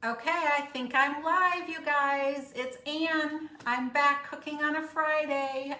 Okay, I think I'm live, you guys. It's Ann. I'm back cooking on a Friday.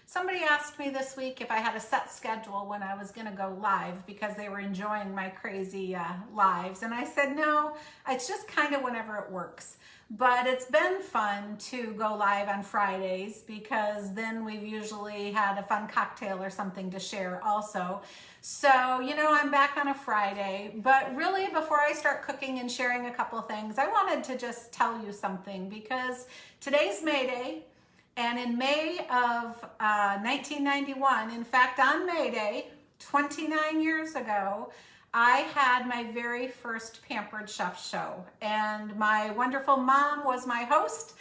Somebody asked me this week if I had a set schedule when I was going to go live because they were enjoying my crazy lives. And I said, no, it's just kind of whenever it works. But it's been fun to go live on Fridays because then we've usually had a fun cocktail or something to share also. So, you know, I'm back on a Friday, but really before I start cooking and sharing a couple things, I wanted to just tell you something because today's May Day, and in May of 1991, in fact, on May Day, 29 years ago, I had my very first Pampered Chef show, and my wonderful mom was my host.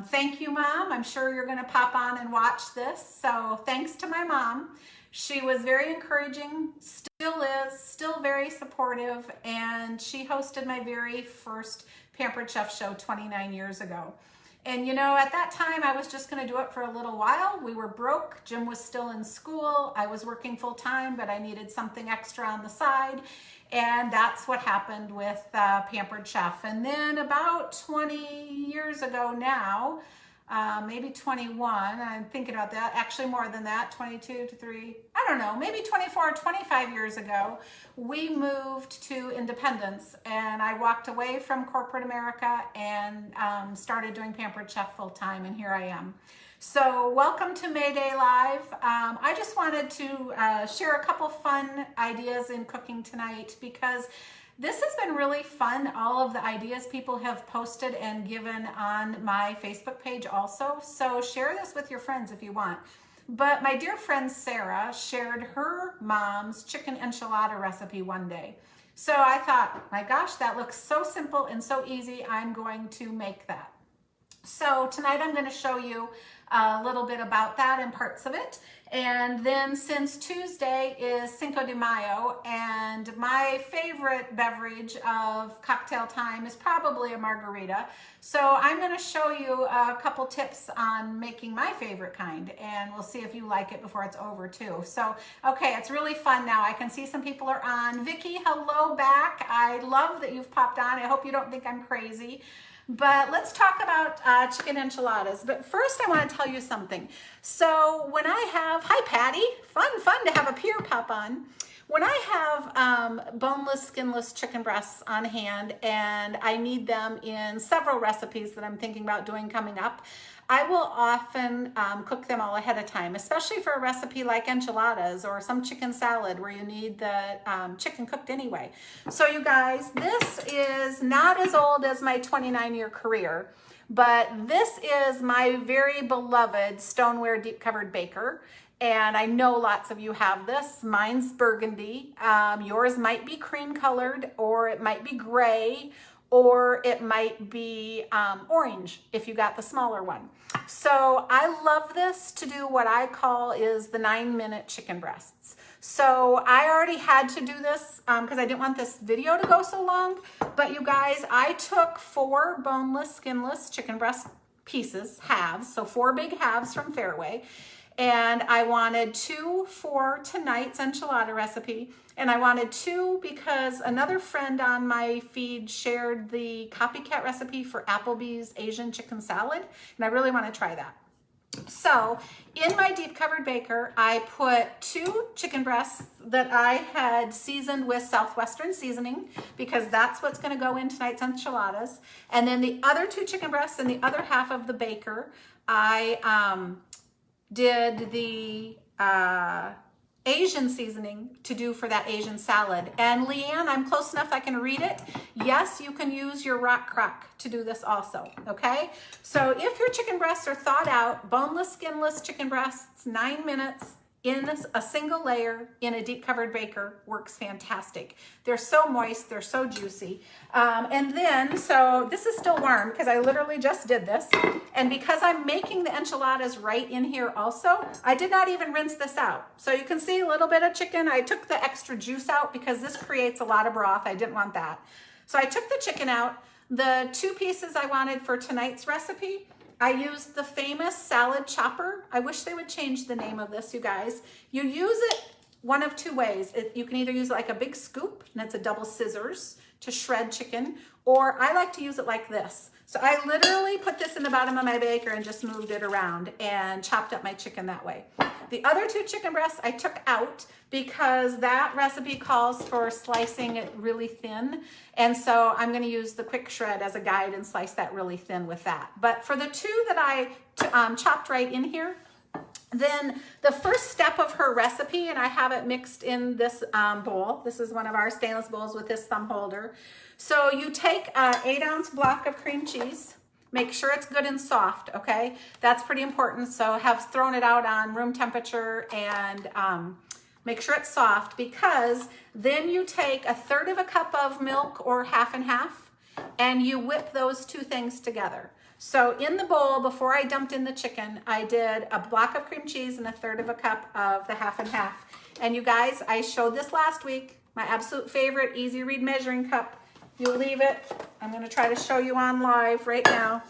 Thank you, Mom. I'm sure you're going to pop on and watch this, so thanks to my mom. She was very encouraging, still is, still very supportive, and she hosted my very first Pampered Chef show 29 years ago. And you know, at that time, I was just going to do it for a little while. We were broke. Jim was still in school. I was working full time, but I needed something extra on the side. And that's what happened with Pampered Chef. And then about 20 years ago now, maybe 21, I'm thinking about that, actually more than that, 22 to 3, I don't know, maybe 24 or 25 years ago, we moved to independence and I walked away from corporate America and started doing Pampered Chef full time, and here I am. So welcome to May Day Live. I just wanted to share a couple fun ideas in cooking tonight because this has been really fun, all of the ideas people have posted and given on my Facebook page also. So share this with your friends if you want. But my dear friend Sarah shared her mom's chicken enchilada recipe one day. So I thought, my gosh, that looks so simple and so easy. I'm going to make that. So tonight I'm going to show you a little bit about that and parts of it. And then since Tuesday is Cinco de Mayo, and my favorite beverage of cocktail time is probably a margarita. So I'm going to show you a couple tips on making my favorite kind, and we'll see if you like it before it's over too. So, okay, it's really fun now. I can see some people are on. Vicky, hello back. I love that you've popped on. I hope you don't think I'm crazy. But let's talk about chicken enchiladas. But first I want to tell you something. So when I have, hi Patty, fun to have a peer pop on. When I have boneless, skinless chicken breasts on hand and I need them in several recipes that I'm thinking about doing coming up, I will often cook them all ahead of time, especially for a recipe like enchiladas or some chicken salad where you need the chicken cooked anyway. So you guys, this is not as old as my 29-year career, but this is my very beloved Stoneware deep covered baker. And I know lots of you have this. Mine's burgundy. Yours might be cream colored, or it might be gray, or it might be orange if you got the smaller one. So I love this to do what I call is the 9-minute chicken breasts. So I already had to do this because I didn't want this video to go so long. But you guys, I took 4 boneless, skinless chicken breast pieces, halves, so 4 big halves from Fairway. And I wanted 2 for tonight's enchilada recipe. And I wanted 2 because another friend on my feed shared the copycat recipe for Applebee's Asian chicken salad. And I really want to try that. So in my deep covered baker, I put 2 chicken breasts that I had seasoned with Southwestern seasoning because that's what's going to go in tonight's enchiladas. And then the other 2 chicken breasts in the other half of the baker, I did the Asian seasoning to do for that Asian salad. And Leanne, I'm close enough I can read it. Yes, you can use your rock crock to do this also, okay? So if your chicken breasts are thawed out, boneless, skinless chicken breasts, 9 minutes in a single layer in a deep covered baker works fantastic. They're so moist, they're so juicy. And then, so this is still warm because I literally just did this. And because I'm making the enchiladas right in here also, I did not even rinse this out. So you can see a little bit of chicken. I took the extra juice out because this creates a lot of broth. I didn't want that. So I took the chicken out. The 2 pieces I wanted for tonight's recipe, I used the famous salad chopper. I wish they would change the name of this, you guys. You use it one of two ways. You can either use it like a big scoop, and it's a double scissors to shred chicken, or I like to use it like this. So I literally put this in the bottom of my baker and just moved it around and chopped up my chicken that way. The other two chicken breasts I took out because that recipe calls for slicing it really thin. And so I'm gonna use the quick shred as a guide and slice that really thin with that. But for the two that I chopped right in here, then the first step of her recipe, and I have it mixed in this bowl. This is one of our stainless bowls with this thumb holder. So you take an 8-ounce block of cream cheese. Make sure it's good and soft, okay? That's pretty important. So have thrown it out on room temperature and make sure it's soft, because then you take 1/3 cup of milk or half and half, and you whip those two things together. So in the bowl, before I dumped in the chicken, I did a block of cream cheese and 1/3 cup of the half and half. And you guys, I showed this last week, my absolute favorite easy read measuring cup. You leave it, I'm gonna try to show you on live right now.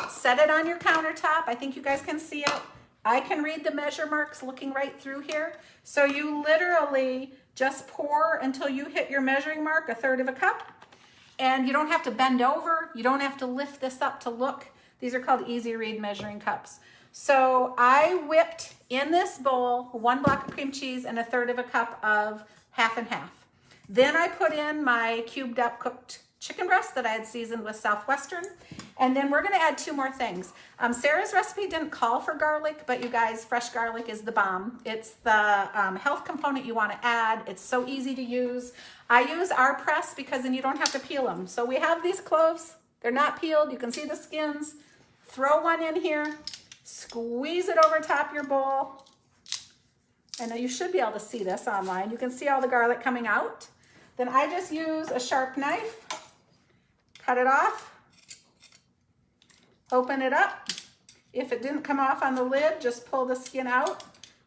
Set it on your countertop. I think you guys can see it. I can read the measure marks looking right through here. So you literally just pour until you hit your measuring mark, 1/3 cup. And you don't have to bend over. You don't have to lift this up to look. These are called easy read measuring cups. So I whipped in this bowl 1 block of cream cheese and 1/3 cup of half and half. Then I put in my cubed up cooked chicken breast that I had seasoned with Southwestern. And then we're gonna add 2 more things. Sarah's recipe didn't call for garlic, but you guys, fresh garlic is the bomb. It's the health component you wanna add. It's so easy to use. I use our press because then you don't have to peel them. So we have these cloves. They're not peeled. You can see the skins. Throw one in here, squeeze it over top your bowl. And you should be able to see this online. You can see all the garlic coming out. Then I just use a sharp knife, cut it off, open it up. If it didn't come off on the lid, just pull the skin out.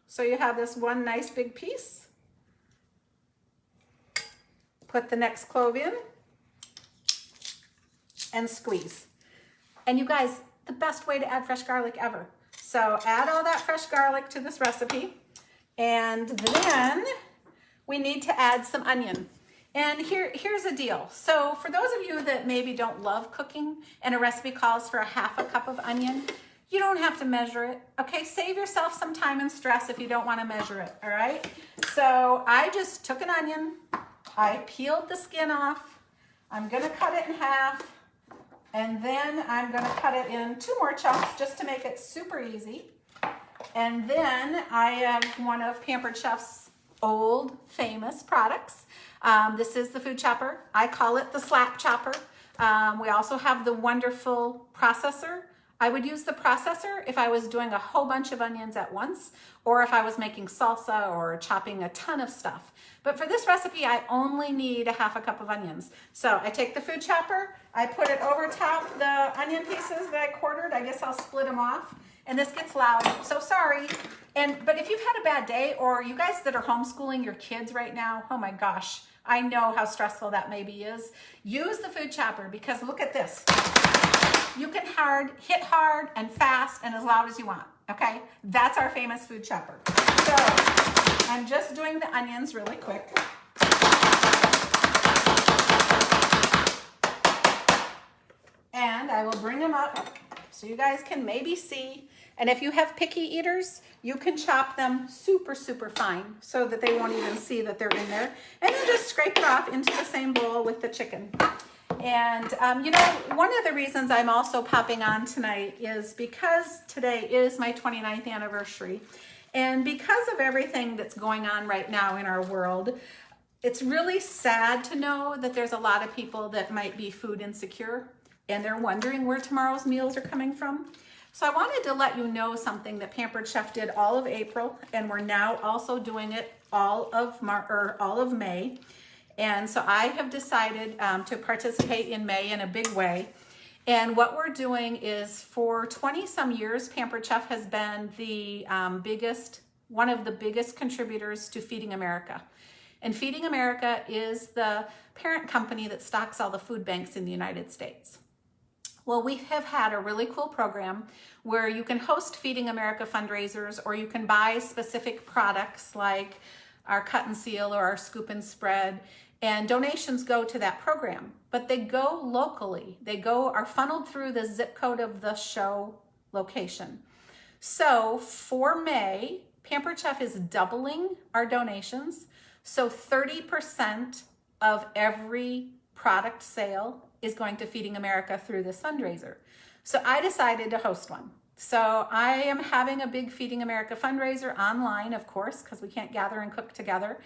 So you have this one nice big piece. Put the next clove in and squeeze. And you guys, the best way to add fresh garlic ever. So add all that fresh garlic to this recipe. And then we need to add some onion. And here's the deal. So for those of you that maybe don't love cooking and a recipe calls for 1/2 cup of onion, you don't have to measure it, okay? Save yourself some time and stress if you don't wanna measure it, all right? So I just took an onion, I peeled the skin off, I'm gonna cut it in half, and then I'm gonna cut it in 2 more chunks just to make it super easy. And then I have one of Pampered Chef's old famous products. This is the food chopper. I call it the slap chopper. We also have the wonderful processor. I would use the processor if I was doing a whole bunch of onions at once, or if I was making salsa or chopping a ton of stuff. But for this recipe, I only need 1/2 cup of onions. So I take the food chopper, I put it over top the onion pieces that I quartered. I guess I'll split them off. And this gets loud, so sorry. But if you've had a bad day, or you guys that are homeschooling your kids right now, oh my gosh, I know how stressful that maybe is. Use the food chopper, because look at this. You can hit hard and fast and as loud as you want, okay? That's our famous food chopper. So I'm just doing the onions really quick. And I will bring them up so you guys can maybe see. And if you have picky eaters, you can chop them super, super fine so that they won't even see that they're in there. And then just scrape it off into the same bowl with the chicken. And you know, one of the reasons I'm also popping on tonight is because today is my 29th anniversary. And because of everything that's going on right now in our world, it's really sad to know that there's a lot of people that might be food insecure and they're wondering where tomorrow's meals are coming from. So I wanted to let you know something that Pampered Chef did all of April, and we're now also doing it all of May. And so I have decided to participate in May in a big way. And what we're doing is, for 20 some years, Pampered Chef has been the one of the biggest contributors to Feeding America. And Feeding America is the parent company that stocks all the food banks in the United States. Well, we have had a really cool program where you can host Feeding America fundraisers, or you can buy specific products like our cut and seal or our scoop and spread. And donations go to that program, but they go locally. They are funneled through the zip code of the show location. So for May, Pampered Chef is doubling our donations. So 30% of every product sale is going to Feeding America through this fundraiser. So I decided to host one. So I am having a big Feeding America fundraiser online, of course, because we can't gather and cook together.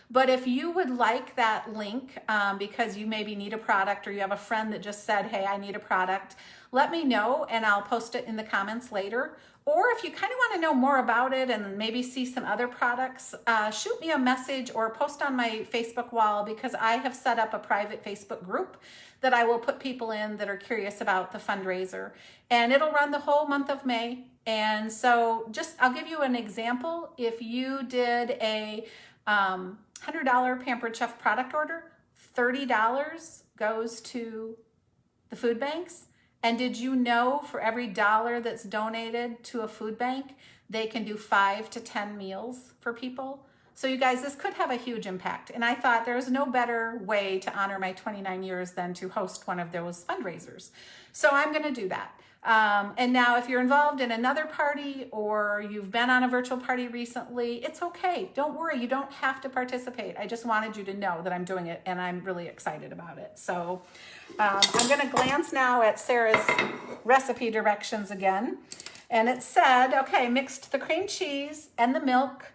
But if you would like that link because you maybe need a product or you have a friend that just said, hey, I need a product, let me know and I'll post it in the comments later. Or if you kind of want to know more about it and maybe see some other products, shoot me a message or post on my Facebook wall, because I have set up a private Facebook group that I will put people in that are curious about the fundraiser. And it'll run the whole month of May. And so I'll give you an example. If you did a $100 Pampered Chef product order, $30 goes to the food banks. And did you know for every dollar that's donated to a food bank, they can do 5 to 10 meals for people? So you guys, this could have a huge impact. And I thought there's no better way to honor my 29 years than to host one of those fundraisers. So I'm going to do that. And now if you're involved in another party or you've been on a virtual party recently, it's okay. Don't worry. You don't have to participate. I just wanted you to know that I'm doing it and I'm really excited about it. So I'm going to glance now at Sarah's recipe directions again. And it said, okay, mixed the cream cheese and the milk,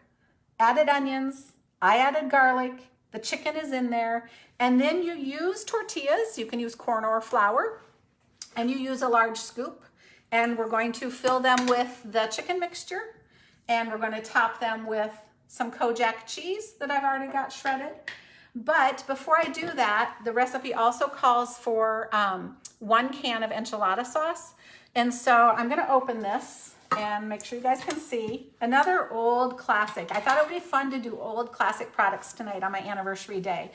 added onions, I added garlic, the chicken is in there, and then you use tortillas. You can use corn or flour. And you use a large scoop, and we're going to fill them with the chicken mixture, and we're going to top them with some Kojak cheese that I've already got shredded. But before I do that, the recipe also calls for 1 can of enchilada sauce. And so I'm going to open this and make sure you guys can see another old classic. I thought it would be fun to do old classic products tonight on my anniversary day.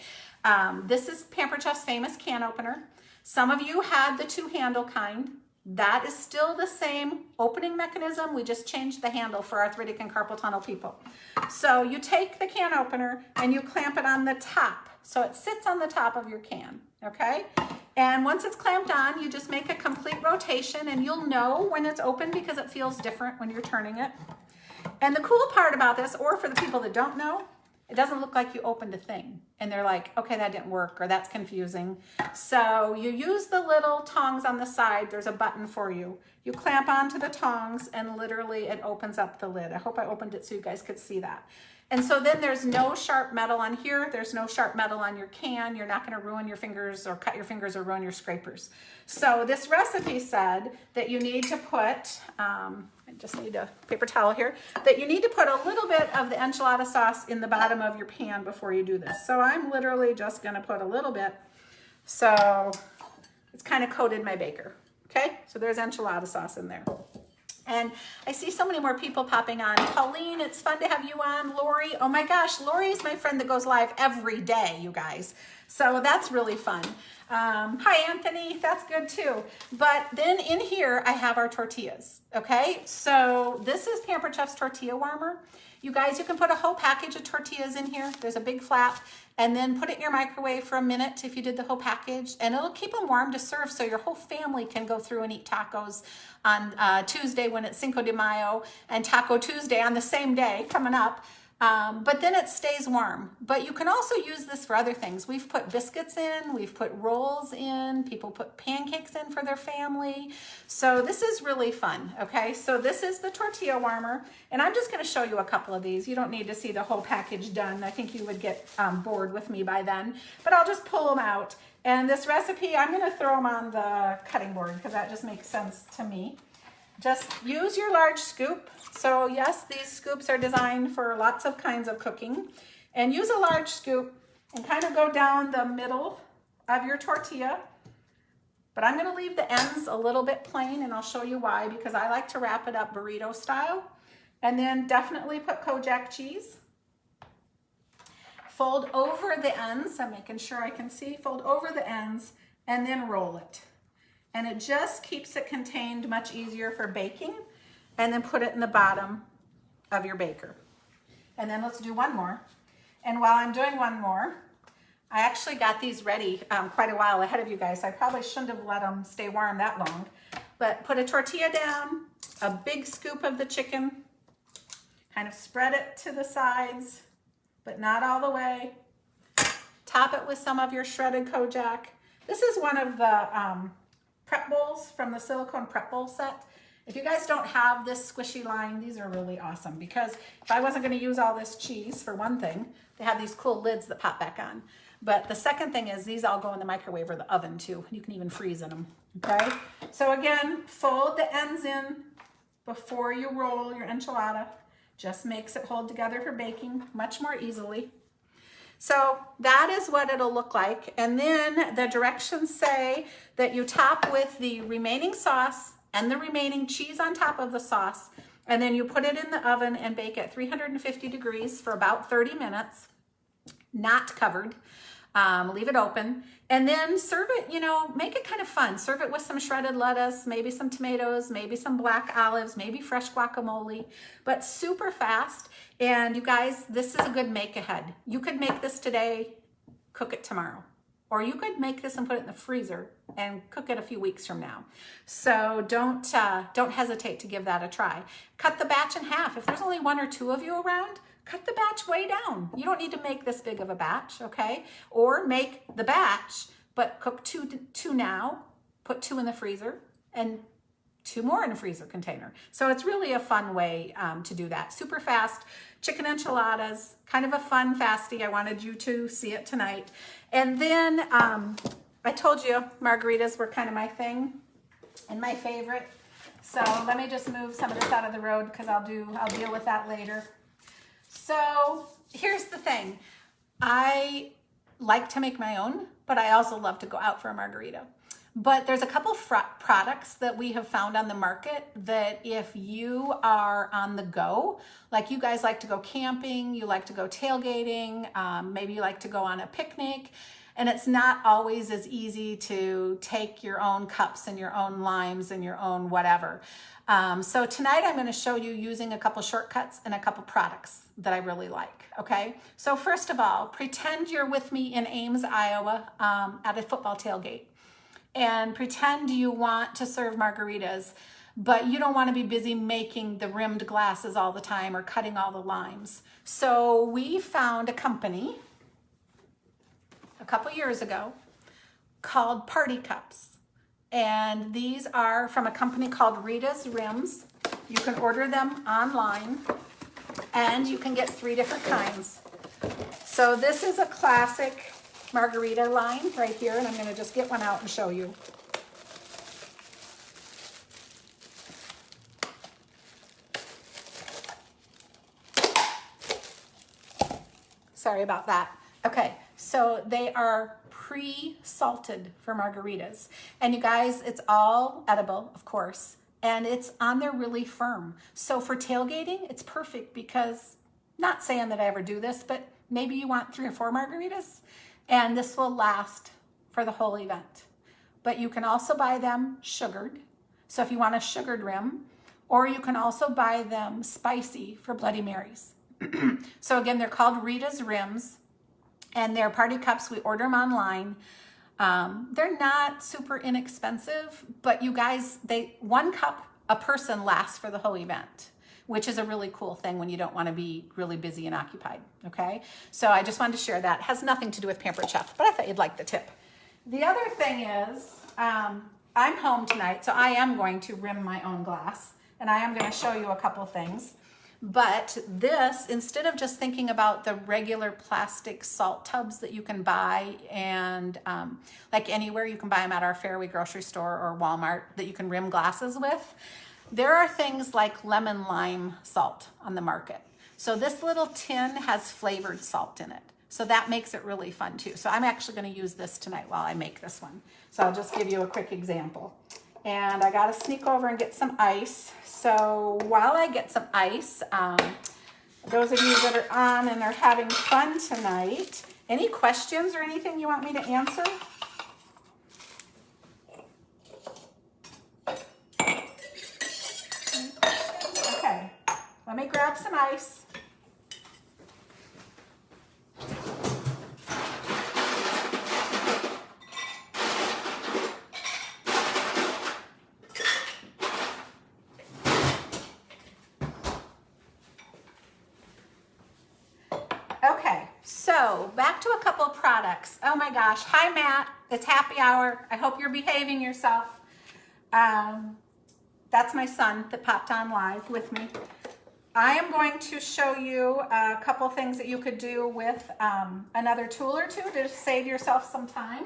This is Pampered Chef's famous can opener. Some of you had the 2-handle kind. That is still the same opening mechanism. We just changed the handle for arthritic and carpal tunnel people. So you take the can opener and you clamp it on the top. So it sits on the top of your can, okay? And once it's clamped on, you just make a complete rotation and you'll know when it's open because it feels different when you're turning it. And the cool part about this, or for the people that don't know, it doesn't look like you opened a thing. And they're like, okay, that didn't work, or that's confusing. So you use the little tongs on the side. There's a button for you. You clamp onto the tongs and literally it opens up the lid. I hope I opened it so you guys could see that. And so then there's no sharp metal on here. There's no sharp metal on your can. You're not going to ruin your fingers or cut your fingers or ruin your scrapers. So this recipe said that you need to put, I just need a paper towel here, that you need to put a little bit of the enchilada sauce in the bottom of your pan before you do this. So I'm literally just going to put a little bit. So it's kind of coated my baker. Okay, so there's enchilada sauce in there. And I see so many more people popping on. Pauline, it's fun to have you on. Lori, oh my gosh, Lori is my friend that goes live every day, you guys. So that's really fun. Hi, Anthony, that's good too. But then in here, I have our tortillas, okay? So this is Pampered Chef's Tortilla Warmer. You guys, you can put a whole package of tortillas in here. There's a big flap, and then put it in your microwave for a minute if you did the whole package, and it'll keep them warm to serve so your whole family can go through and eat tacos on Tuesday when it's Cinco de Mayo, and Taco Tuesday on the same day coming up. But then it stays warm. But you can also use this for other things. We've put biscuits in, we've put rolls in, people put pancakes in for their family. So this is really fun, okay? So this is the tortilla warmer, and I'm just gonna show you a couple of these. You don't need to see the whole package done. I think you would get bored with me by then, but I'll just pull them out. And this recipe, I'm gonna throw them on the cutting board because that just makes sense to me. Just use your large scoop. So yes, these scoops are designed for lots of kinds of cooking. And use a large scoop and kind of go down the middle of your tortilla. But I'm going to leave the ends a little bit plain, and I'll show you why, because I like to wrap it up burrito style. And then definitely put Kojak cheese. Fold over the ends. I'm making sure I can see. Fold over the ends and then roll it. And it just keeps it contained much easier for baking. And then put it in the bottom of your baker. And then let's do one more. And while I'm doing one more, I actually got these ready quite a while ahead of you guys. I probably shouldn't have let them stay warm that long. But put a tortilla down, a big scoop of the chicken, kind of spread it to the sides, but not all the way. Top it with some of your shredded Kojak. This is one of the prep bowls from the silicone prep bowl set. If you guys don't have this squishy line, these are really awesome because if I wasn't going to use all this cheese, for one thing, they have these cool lids that pop back on. But the second thing is these all go in the microwave or the oven too. You can even freeze in them, okay? So again, fold the ends in before you roll your enchilada. Just makes it hold together for baking much more easily. So that is what it'll look like. And then the directions say that you top with the remaining sauce and the remaining cheese on top of the sauce. And then you put it in the oven and bake at 350 degrees for about 30 minutes, not covered. Leave it open and then serve it, you know, make it kind of fun. Serve it with some shredded lettuce, maybe some tomatoes, maybe some black olives, maybe fresh guacamole, but super fast. And you guys, this is a good make ahead. You could make this today, cook it tomorrow, or you could make this and put it in the freezer and cook it a few weeks from now. So don't hesitate to give that a try. Cut the batch in half. If there's only 1 or 2 of you around, cut the batch way down. You don't need to make this big of a batch, okay? Or make the batch, but cook two now, put 2 in the freezer, and 2 more in a freezer container. So it's really a fun way to do that. Super fast. Chicken enchiladas, kind of a fun fasty. I wanted you to see it tonight. And then I told you margaritas were kind of my thing and my favorite. So let me just move some of this out of the road because I'll deal with that later. So here's the thing. I like to make my own, but I also love to go out for a margarita. But there's a couple products that we have found on the market that if you are on the go, like you guys like to go camping, you like to go tailgating, maybe you like to go on a picnic, and it's not always as easy to take your own cups and your own limes and your own whatever. So tonight I'm going to show you using a couple shortcuts and a couple products that I really like, okay? So first of all, pretend you're with me in Ames, Iowa at a football tailgate, and pretend you want to serve margaritas, but you don't want to be busy making the rimmed glasses all the time or cutting all the limes. So we found a company a couple years ago called Party Cups. And these are from a company called Rita's Rims. You can order them online and you can get 3 different kinds. So this is a classic margarita line right here, and I'm going to just get one out and show you. Sorry about that. Okay, so they are pre-salted for margaritas. And you guys, it's all edible, of course, and it's on there really firm. So for tailgating, it's perfect because, not saying that I ever do this, but maybe you want 3 or 4 margaritas, and this will last for the whole event. But you can also buy them sugared. So if you want a sugared rim, or you can also buy them spicy for Bloody Marys. So again, they're called Rita's Rims, and they're party cups. We order them online. They're not super inexpensive, but you guys, 1 cup a person lasts for the whole event, which is a really cool thing when you don't want to be really busy and occupied, okay? So I just wanted to share that. It has nothing to do with Pampered Chef, but I thought you'd like the tip. The other thing is, I'm home tonight, so I am going to rim my own glass, and I am going to show you a couple things. But this, instead of just thinking about the regular plastic salt tubs that you can buy, and like anywhere, you can buy them at our Fairway grocery store or Walmart that you can rim glasses with, there are things like lemon lime salt on the market. So this little tin has flavored salt in it. So that makes it really fun too. So I'm actually going to use this tonight while I make this one. So I'll just give you a quick example. And I got to sneak over and get some ice. So while I get some ice, those of you that are on and are having fun tonight, any questions or anything you want me to answer? Okay, let me grab some ice. So back to a couple products. Oh my gosh. Hi, Matt. It's happy hour. I hope you're behaving yourself. That's my son that popped on live with me. I am going to show you a couple things that you could do with another tool or two to save yourself some time.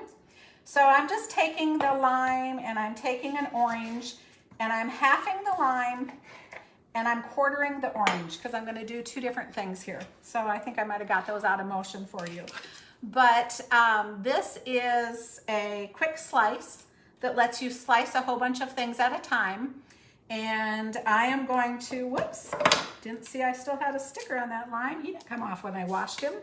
So I'm just taking the lime and I'm taking an orange and I'm halving the lime and I'm quartering the orange because I'm going to do two different things here. So I think I might have got those out of motion for you. But this is a quick slice that lets you slice a whole bunch of things at a time. And I am going to, whoops, didn't see I still had a sticker on that lime. He didn't come off when I washed him.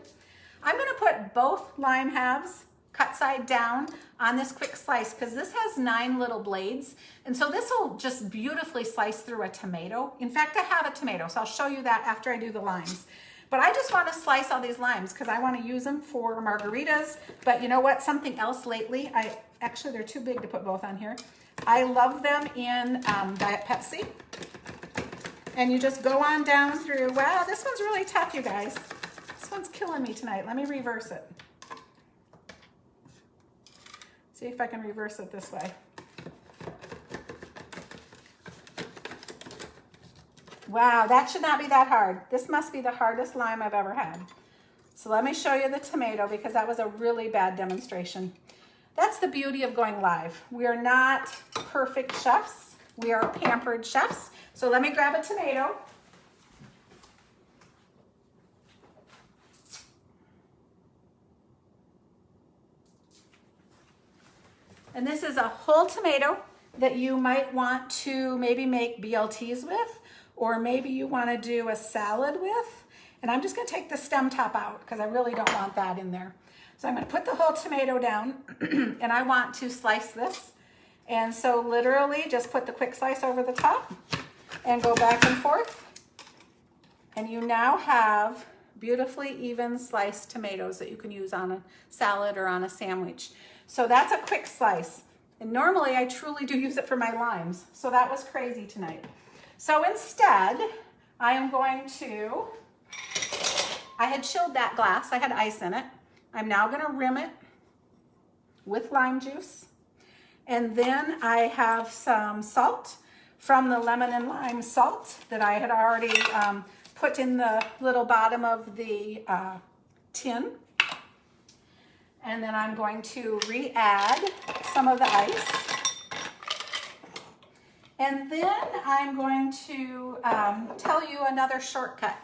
I'm going to put both lime halves cut side down on this quick slice because this has 9 little blades. And so this will just beautifully slice through a tomato. In fact, I have a tomato, so I'll show you that after I do the limes. But I just want to slice all these limes because I want to use them for margaritas. But you know what? Something else lately, actually they're too big to put both on here. I love them in Diet Pepsi. And you just go on down through, wow, this one's really tough, you guys. This one's killing me tonight. Let me reverse it. See if I can reverse it this way. Wow, that should not be that hard. This must be the hardest lime I've ever had. So let me show you the tomato because that was a really bad demonstration. That's the beauty of going live. We are not perfect chefs. We are pampered chefs. So let me grab a tomato. And this is a whole tomato that you might want to maybe make BLTs with, or maybe you want to do a salad with. And I'm just going to take the stem top out because I really don't want that in there. So I'm going to put the whole tomato down and I want to slice this. And so literally just put the quick slice over the top and go back and forth. And you now have beautifully even sliced tomatoes that you can use on a salad or on a sandwich. So that's a quick slice. And normally I truly do use it for my limes. So that was crazy tonight. So instead, I am going to, I had chilled that glass. I had ice in it. I'm now going to rim it with lime juice. And then I have some salt from the lemon and lime salt that I had already put in the little bottom of the tin. And then I'm going to re-add some of the ice. And then I'm going to tell you another shortcut.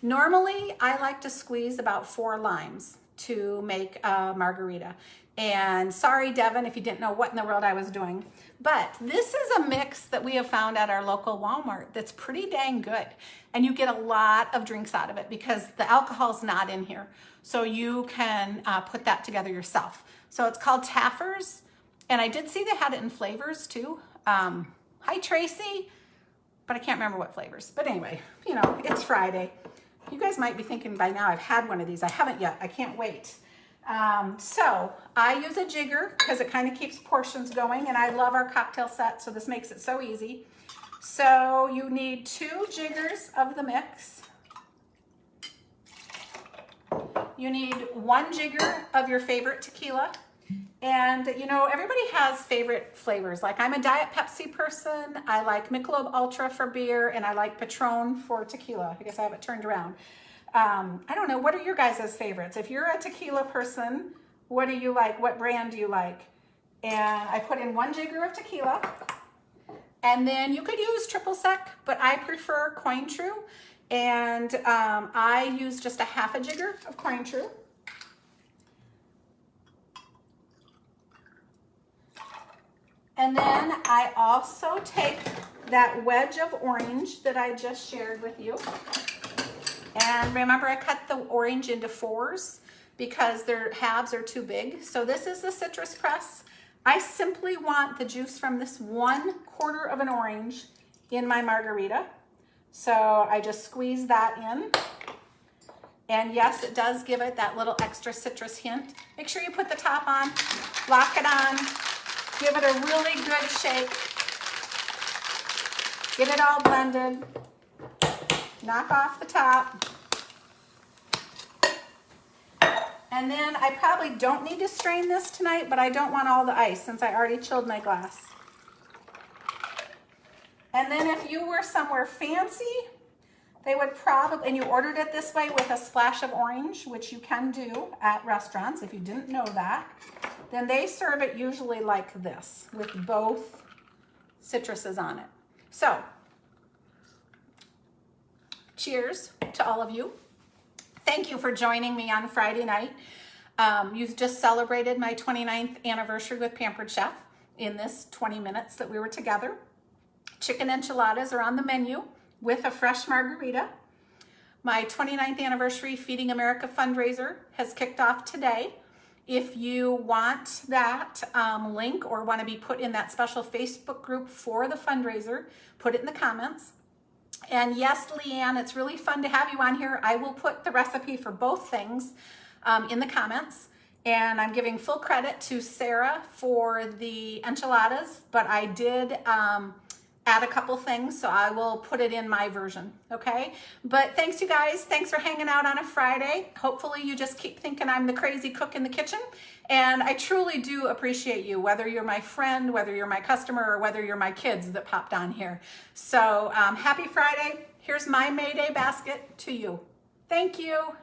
Normally, I like to squeeze about 4 limes to make a margarita. And sorry, Devin, if you didn't know what in the world I was doing. But this is a mix that we have found at our local Walmart that's pretty dang good. And you get a lot of drinks out of it because the alcohol's not in here. So you can put that together yourself. So it's called Taffers. And I did see they had it in flavors too. Hi, Tracy. But I can't remember what flavors. But anyway, you know, it's Friday. You guys might be thinking by now I've had one of these. I haven't yet. I can't wait. So I use a jigger because it kind of keeps portions going, and I love our cocktail set, so this makes it so easy. So you need 2 jiggers of the mix. You need 1 jigger of your favorite tequila. And you know, everybody has favorite flavors. Like I'm a Diet Pepsi person. I like Michelob Ultra for beer, and I like Patron for tequila. I guess I have it turned around. I don't know, what are your guys' favorites? If you're a tequila person, what do you like? What brand do you like? And I put in 1 jigger of tequila. And then you could use triple sec, but I prefer Cointreau. And I use just a half a jigger of Cointreau. And then I also take that wedge of orange that I just shared with you. And remember, I cut the orange into 4s because their halves are too big. So this is the citrus press. I simply want the juice from this 1/4 of an orange in my margarita. So I just squeeze that in. And yes, it does give it that little extra citrus hint. Make sure you put the top on, lock it on, give it a really good shake. Get it all blended. Knock off the top. And then I probably don't need to strain this tonight, but I don't want all the ice since I already chilled my glass. And then if you were somewhere fancy, they would probably, and you ordered it this way with a splash of orange, which you can do at restaurants if you didn't know that, then they serve it usually like this with both citruses on it. So, cheers to all of you. Thank you for joining me on Friday night. You've just celebrated my 29th anniversary with Pampered Chef in this 20 minutes that we were together. Chicken enchiladas are on the menu with a fresh margarita. My 29th anniversary Feeding America fundraiser has kicked off today. If you want that link or want to be put in that special Facebook group for the fundraiser, put it in the comments. And yes, Leanne, it's really fun to have you on here. I will put the recipe for both things in the comments. And I'm giving full credit to Sarah for the enchiladas, but I did add a couple things, so I will put it in my version, okay? But thanks, you guys. Thanks for hanging out on a Friday. Hopefully you just keep thinking I'm the crazy cook in the kitchen. And I truly do appreciate you, whether you're my friend, whether you're my customer, or whether you're my kids that popped on here. So happy Friday. Here's my May Day basket to you. Thank you.